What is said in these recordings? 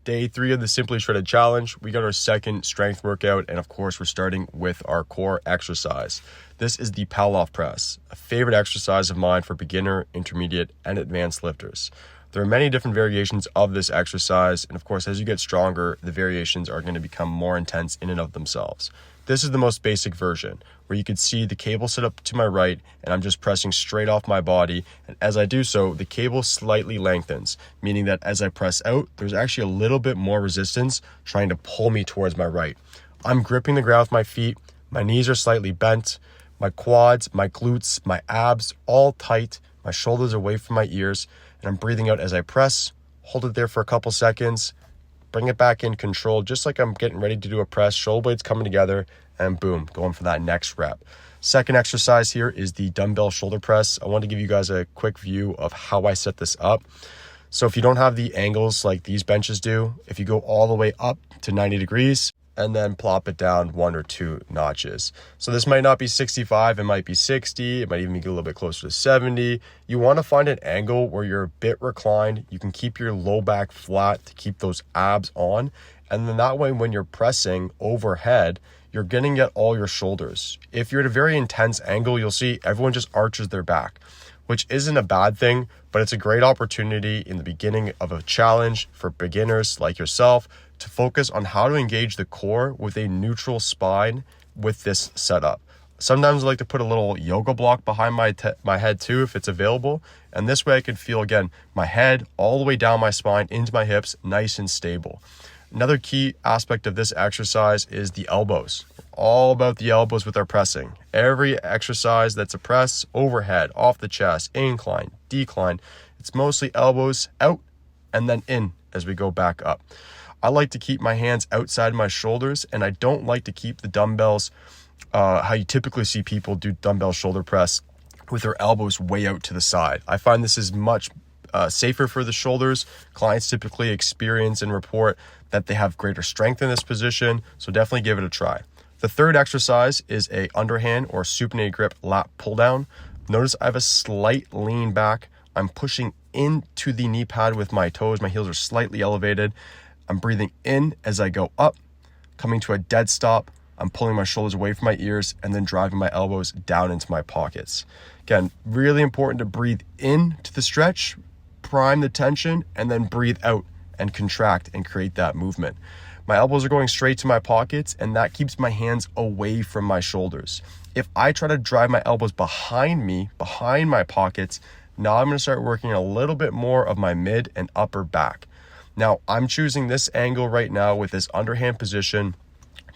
Day 3 of the Simply Shredded Challenge. We got our second strength workout, and of course, we're starting with our core exercise. This is the Pallof press, a favorite exercise of mine for beginner, intermediate, and advanced lifters. There are many different variations of this exercise, and of course, as you get stronger, the variations are going to become more intense in and of themselves. This is the most basic version, where you can see the cable set up to my right, and I'm just pressing straight off my body, and as I do so, the cable slightly lengthens, meaning that as I press out, there's actually a little bit more resistance trying to pull me towards my right. I'm gripping the ground with my feet, my knees are slightly bent, my quads, my glutes, my abs, all tight, my shoulders away from my ears, and I'm breathing out as I press. Hold it there for a couple seconds, bring it back in control, just like I'm getting ready to do a press, shoulder blades coming together, and boom, going for that next rep. Second exercise here is the dumbbell shoulder press. I want to give you guys a quick view of how I set this up. So if you don't have the angles like these benches do, if you go all the way up to 90 degrees, and then plop it down 1 or 2 notches. So this might not be 65, it might be 60, it might even be a little bit closer to 70. You want to find an angle where you're a bit reclined. You can keep your low back flat to keep those abs on. And then that way, when you're pressing overhead, you're getting at all your shoulders. If you're at a very intense angle, you'll see everyone just arches their back, which isn't a bad thing, but it's a great opportunity in the beginning of a challenge for beginners like yourself to focus on how to engage the core with a neutral spine with this setup. Sometimes I like to put a little yoga block behind my head too, if it's available. And this way I can feel, again, my head all the way down my spine into my hips, nice and stable. Another key aspect of this exercise is the elbows. All about the elbows with our pressing. Every exercise that's a press, overhead, off the chest, incline, decline, it's mostly elbows out and then in as we go back up. I like to keep my hands outside my shoulders, and I don't like to keep the dumbbells how you typically see people do dumbbell shoulder press with their elbows way out to the side. I find this is much safer for the shoulders. Clients typically experience and report that they have greater strength in this position, so definitely give it a try. The third exercise is a underhand or supinated grip lat pull down. Notice I have a slight lean back. I'm pushing into the knee pad with my toes. My heels are slightly elevated. I'm breathing in as I go up, coming to a dead stop. I'm pulling my shoulders away from my ears and then driving my elbows down into my pockets. Again, really important to breathe in to the stretch, prime the tension, and then breathe out and contract and create that movement. My elbows are going straight to my pockets, and that keeps my hands away from my shoulders. If I try to drive my elbows behind me, behind my pockets, now I'm going to start working a little bit more of my mid and upper back. Now, I'm choosing this angle right now with this underhand position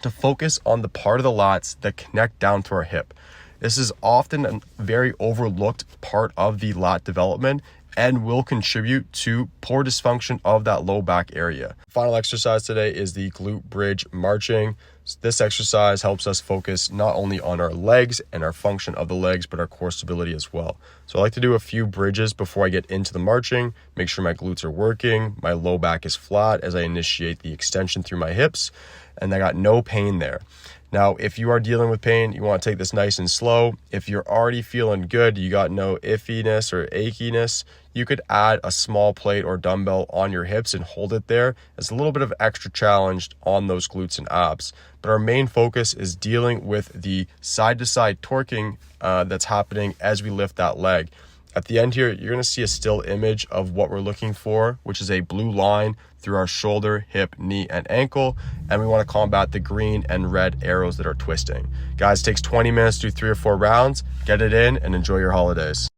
to focus on the part of the lats that connect down to our hip. This is often a very overlooked part of the lat development and will contribute to poor dysfunction of that low back area. Final exercise today is the glute bridge marching. This exercise helps us focus not only on our legs and our function of the legs, but our core stability as well. So I like to do a few bridges before I get into the marching, make sure my glutes are working, my low back is flat as I initiate the extension through my hips, and I got no pain there. Now, if you are dealing with pain, you want to take this nice and slow. If you're already feeling good, you got no iffiness or achiness, you could add a small plate or dumbbell on your hips and hold it there as a little bit of extra challenge on those glutes and abs. But our main focus is dealing with the side-to-side torquing that's happening as we lift that leg. At the end here, you're going to see a still image of what we're looking for, which is a blue line through our shoulder, hip, knee, and ankle. And we want to combat the green and red arrows that are twisting. Guys, it takes 20 minutes to do 3 or 4 rounds. Get it in and enjoy your holidays.